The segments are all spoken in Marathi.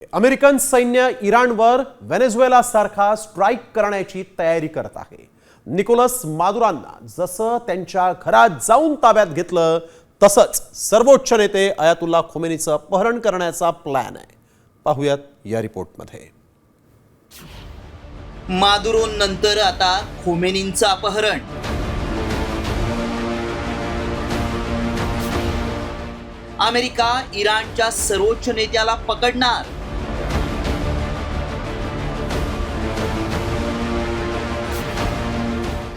अमेरिकन सैन्य इराणवर व्हेनेझुएला सारखा स्ट्राईक करण्याची तयारी करत आहे। निकोलस मादुरोंना जसं त्यांच्या घरात जाऊन ताब्यात घेतलं तसंच सर्वोच्च नेते अयातुल्ला खोमेनीचं अपहरण करण्याचा प्लॅन आहे। पाहूयात या रिपोर्टमध्ये। मादुरोंनंतर आता खोमेनींचं अपहरण। अमेरिका इराणच्या सर्वोच्च नेत्याला पकडणार।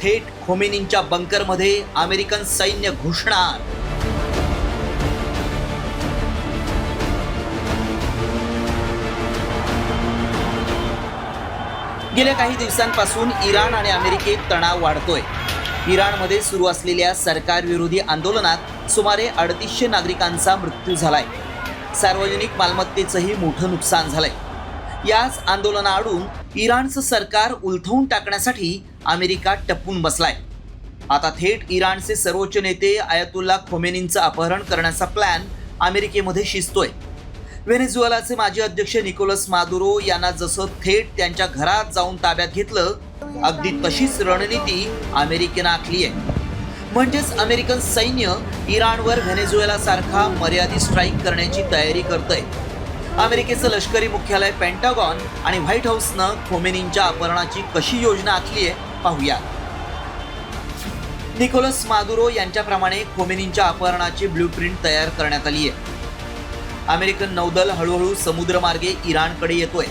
थेट खोमेनींच्या बंकरमध्ये अमेरिकन सैन्य घुसणार। गेल्या काही दिवसांपासून इराण आणि अमेरिकेत तणाव वाढतोय। इराणमध्ये सुरू असलेल्या सरकारविरोधी आंदोलनात सुमारे 3800 नागरिकांचा मृत्यू झालाय। सार्वजनिक मालमत्तेचंही मोठं नुकसान झालंय। याच आंदोलनाआडून इराणचं सरकार उलथवून टाकण्यासाठी अमेरिका टपून बसलाय। आता थेट इराणचे सर्वोच्च नेते अयातुल्ला खोमेनींचं अपहरण करण्याचा प्लॅन अमेरिकेमध्ये शिजतोय। व्हेनेझुएलाचे माजी अध्यक्ष निकोलस मादुरो यांना जसं थेट त्यांच्या घरात जाऊन ताब्यात घेतलं, अगदी तशीच रणनीती अमेरिकेनं आखली आहे। म्हणजेच अमेरिकन सैन्य इराणवर व्हेनेझुएला सारखा मर्यादित स्ट्राईक करण्याची तयारी करतंय। अमेरिकेचं लष्करी मुख्यालय पेंटागॉन आणि व्हाईट हाऊसनं खोमेनींच्या अपहरणाची कशी योजना आखली आहे पाहूया। निकोलस मादुरो यांच्याप्रमाणे खोमेनींच्या अपहरणाची ब्लूप्रिंट तयार करण्यात आली आहे। अमेरिकन नौदल हळूहळू समुद्रमार्गे इराणकडे येतोय।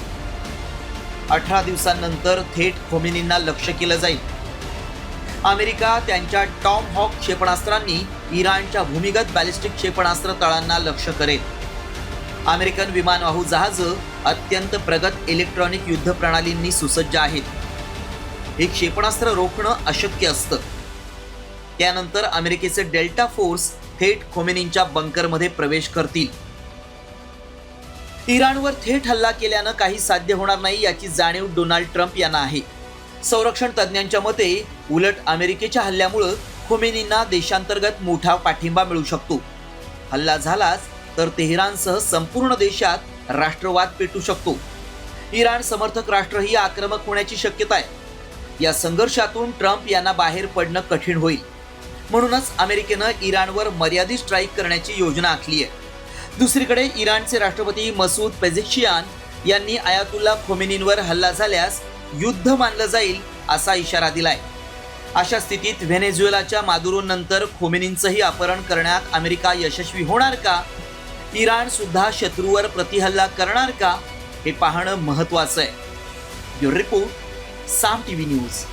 18 दिवसांनंतर थेट खोमेनींना लक्ष्य केलं जाईल। अमेरिका त्यांच्या टॉमहॉक क्षेपणास्त्रांनी इराणच्या भूमिगत बॅलिस्टिक क्षेपणास्त्र तळांना लक्ष्य करेल। अमेरिकन विमानवाहू जहाजं अत्यंत प्रगत इलेक्ट्रॉनिक युद्ध प्रणालींनी सुसज्ज आहेत। हे क्षेपणास्त्र रोखणं अशक्य असतं। त्यानंतर अमेरिकेचे डेल्टा फोर्स थेट खोमेनींच्या बंकरमध्ये प्रवेश करतील। इराणवर थेट हल्ला केल्यानं काही साध्य होणार नाही याची जाणीव डोनाल्ड ट्रम्प यांना आहे। संरक्षण तज्ज्ञांच्या मते उलट अमेरिकेच्या हल्ल्यामुळे खोमेनींना देशांतर्गत मोठा पाठिंबा मिळू शकतो। हल्ला झालाच तर तेहरानसह संपूर्ण देशात राष्ट्रवाद पेटू शकतो। इराण समर्थक राष्ट्रही आक्रमक होण्याची शक्यता आहे। या संघर्षातून ट्रम्प यांना बाहेर पडणं कठीण होईल। म्हणूनच अमेरिकेनं इराणवर मर्यादित स्ट्राईक करण्याची योजना आखली आहे। दुसरीकडे इराणचे राष्ट्रपती मसूद पेझेश्कियान यांनी अयातुल्ला खोमेनींवर हल्ला झाल्यास युद्ध मानलं जाईल असा इशारा दिलाय। अशा स्थितीत व्हेनेझुएलाच्या मादुरोनंतर खोमेनींचंही अपहरण करण्यात अमेरिका यशस्वी होणार का? इराण सुद्धा शत्रूवर प्रतिहल्ला करणार का? हे पाहणं महत्त्वाचं आहे। ब्युरो रिपोर्ट, साम टीव्ही न्यूज।